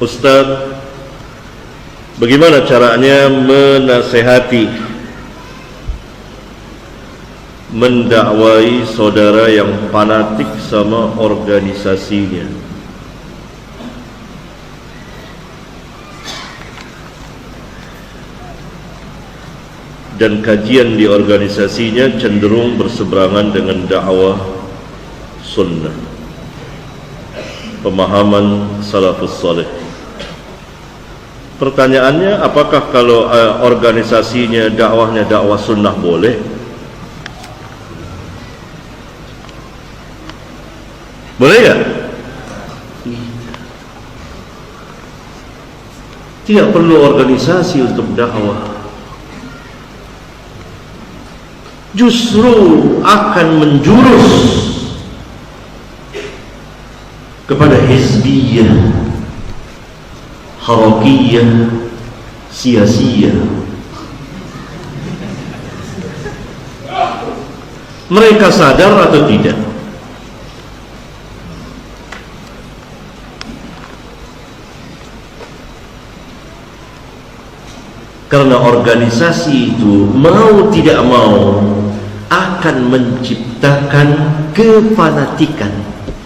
Ustaz, bagaimana caranya menasehati, mendakwai saudara yang fanatik sama organisasinya? Dan kajian di organisasinya cenderung berseberangan dengan dakwah sunnah, pemahaman salafus salih. Pertanyaannya, apakah kalau organisasinya dakwahnya dakwah sunnah boleh? Boleh ya? Tidak perlu organisasi untuk dakwah. Justru akan menjurus kepada hizbiyah, harakiyah, sia-sia. Mereka sadar atau tidak? Karena organisasi itu mau tidak mau akan menciptakan kefanatikan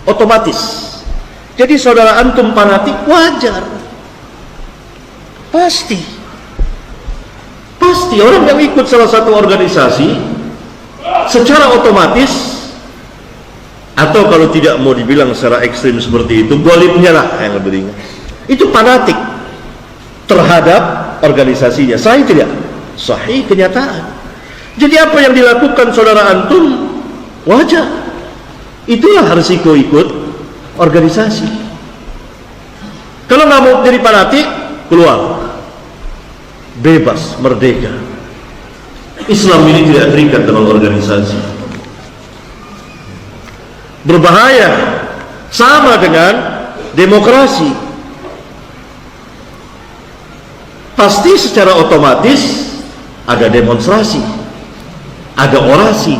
otomatis. Jadi saudara antum fanatik wajar, pasti orang yang ikut salah satu organisasi secara otomatis, atau kalau tidak mau dibilang secara ekstrim seperti itu, golibnya lah yang lebih ringan, itu fanatik terhadap organisasinya. Sahih tidak? Sahih kenyataan. Jadi apa yang dilakukan saudara antum wajar. Itulah risiko ikut organisasi. Kalau nggak mau jadi fanatik, keluar, bebas, merdeka. Islam ini tidak terikat dengan organisasi. Berbahaya, sama dengan demokrasi. Pasti secara otomatis ada demonstrasi, ada orasi,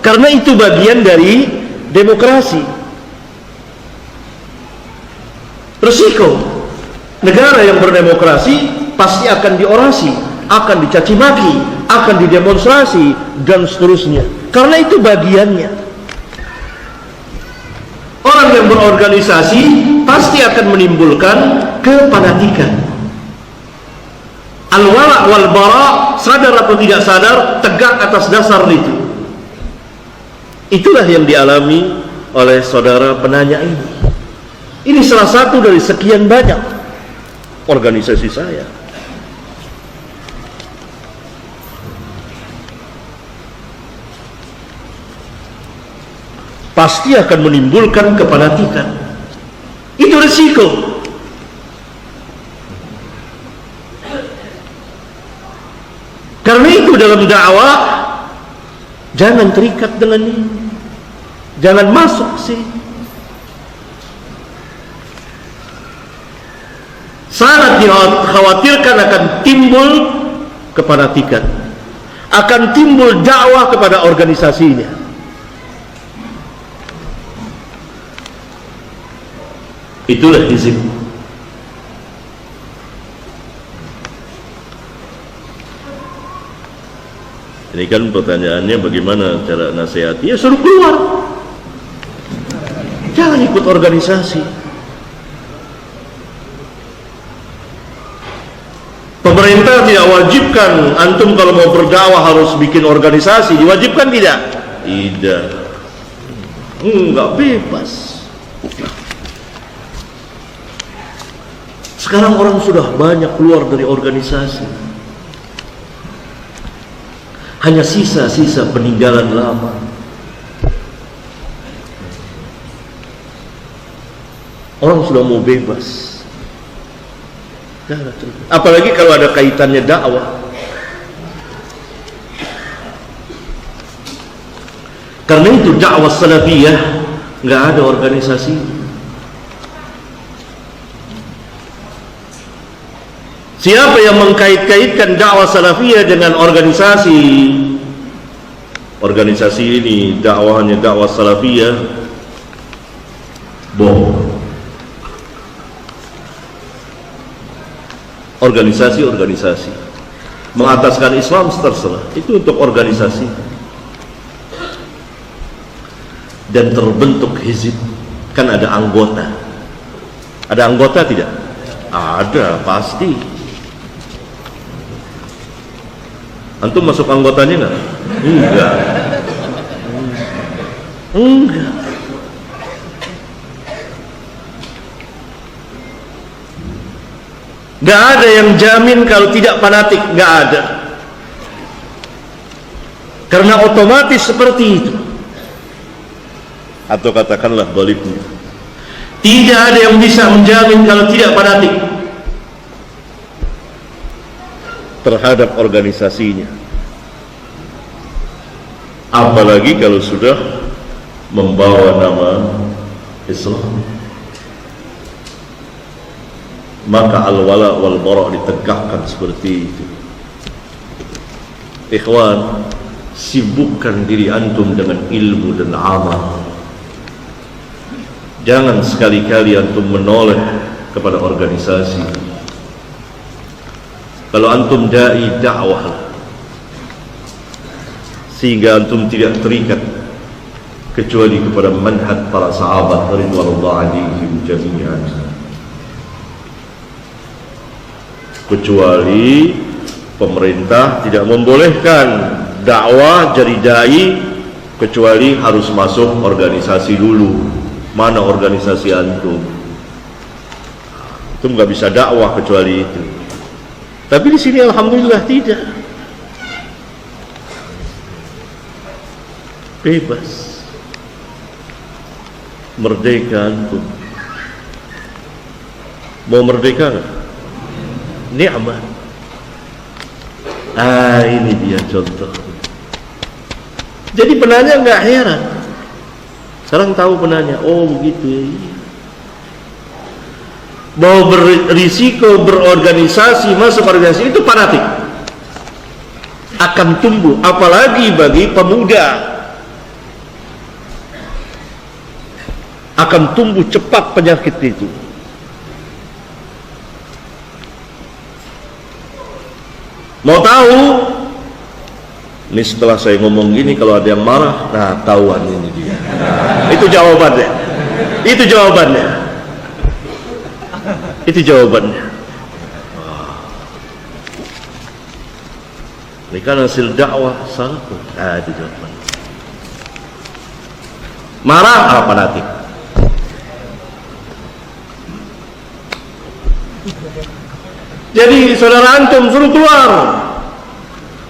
karena itu bagian dari demokrasi. Resiko negara yang berdemokrasi pasti akan diorasi, akan dicaci maki, akan didemonstrasi, dan seterusnya, karena itu bagiannya. Orang yang berorganisasi pasti akan menimbulkan kefanatikan. Al-wala' wal-bara', sadar atau tidak sadar, tegak atas dasar itu. Itulah yang dialami oleh saudara penanya ini. Ini salah satu dari sekian banyak organisasi saya. Pasti akan menimbulkan kefanatikan. Itu risiko. Karena itu dalam dakwah jangan terikat dengan ini, jangan masuk sih. Sangat dikhawatirkan akan timbul kefanatikan, akan timbul dakwah kepada organisasinya. Itulah hizib. Ini kan pertanyaannya bagaimana cara nasihati? Ya suruh keluar, jangan ikut organisasi. Pemerintah tidak wajibkan antum kalau mau berdakwah harus bikin organisasi. Diwajibkan tidak? Tidak. Enggak, bebas. Sekarang orang sudah banyak keluar dari organisasi. Hanya sisa-sisa peninggalan lama. Orang sudah mau bebas. Apalagi kalau ada kaitannya dakwah. Karena itu dakwah salafiyah nggak ada organisasi. Siapa yang mengkait-kaitkan dakwah salafiyah dengan organisasi? Organisasi ini dakwahnya dakwah salafiyah, bohong. organisasi-organisasi. Mengataskan Islam terserah, itu untuk organisasi. Dan terbentuk hizib, kan ada anggota. Ada anggota tidak? Ada, pasti. Antum masuk anggotanya enggak? Enggak. Enggak. Enggak ada yang jamin kalau tidak fanatik, enggak ada. Karena otomatis seperti itu. Atau katakanlah baliknya, tidak ada yang bisa menjamin kalau tidak fanatik terhadap organisasinya, apalagi kalau sudah membawa nama Islam. Maka al-wala wal bara ditegakkan seperti itu. Ikhwan, sibukkan diri antum dengan ilmu dan amal. Jangan sekali-kali antum menoleh kepada organisasi. Kalau antum dai, dakwah, sehingga antum tidak terikat kecuali kepada manhaj para sahabat radhiyallahu anhum jami'an. Kecuali pemerintah tidak membolehkan dakwah jadi dai kecuali harus masuk organisasi dulu. Mana organisasi antum? Antum nggak bisa dakwah kecuali itu. Tapi di sini alhamdulillah tidak. Bebas. Merdeka antum. Mau merdeka nggak? Nikmat. Ini dia contoh. Jadi penanya nggak heran. Sekarang tahu penanya, oh begitu ya. Mau berisiko berorganisasi, masuk organisasi itu fanatik. Akan tumbuh, apalagi bagi pemuda. Akan tumbuh cepat penyakit itu. Mau tahu? Ini setelah saya ngomong gini, kalau ada yang marah, nah tahuan ini dia. Itu jawabannya. Itu jawabannya. Itu jawabannya. Ini kan hasil dakwah salah. Itu jawabannya. Marah apa nanti? Jadi saudara antum suruh keluar.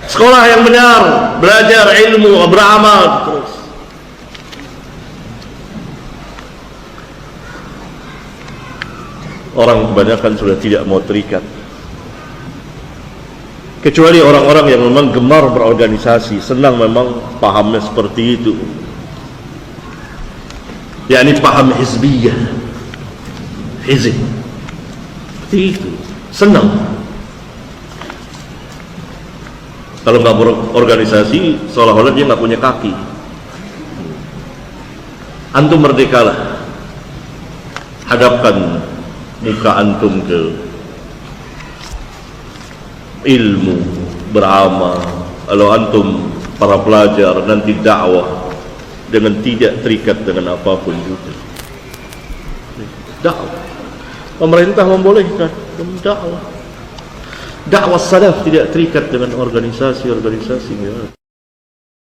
Sekolah yang benar, belajar ilmu, beramal terus. Orang kebanyakan sudah tidak mau terikat. Kecuali orang-orang yang memang gemar berorganisasi, senang memang pahamnya seperti itu. yakni paham hizbiyah, hizib, seperti itu, senang. Kalau nggak berorganisasi, seolah-olah dia nggak punya kaki. Antum merdekalah, hadapkan muka antum ke ilmu, beramal. Kalau antum para pelajar nanti dakwah dengan tidak terikat dengan apapun juga. Dakwah, pemerintah membolehkan dakwah. Dakwah salaf tidak terikat dengan organisasi-organisasi.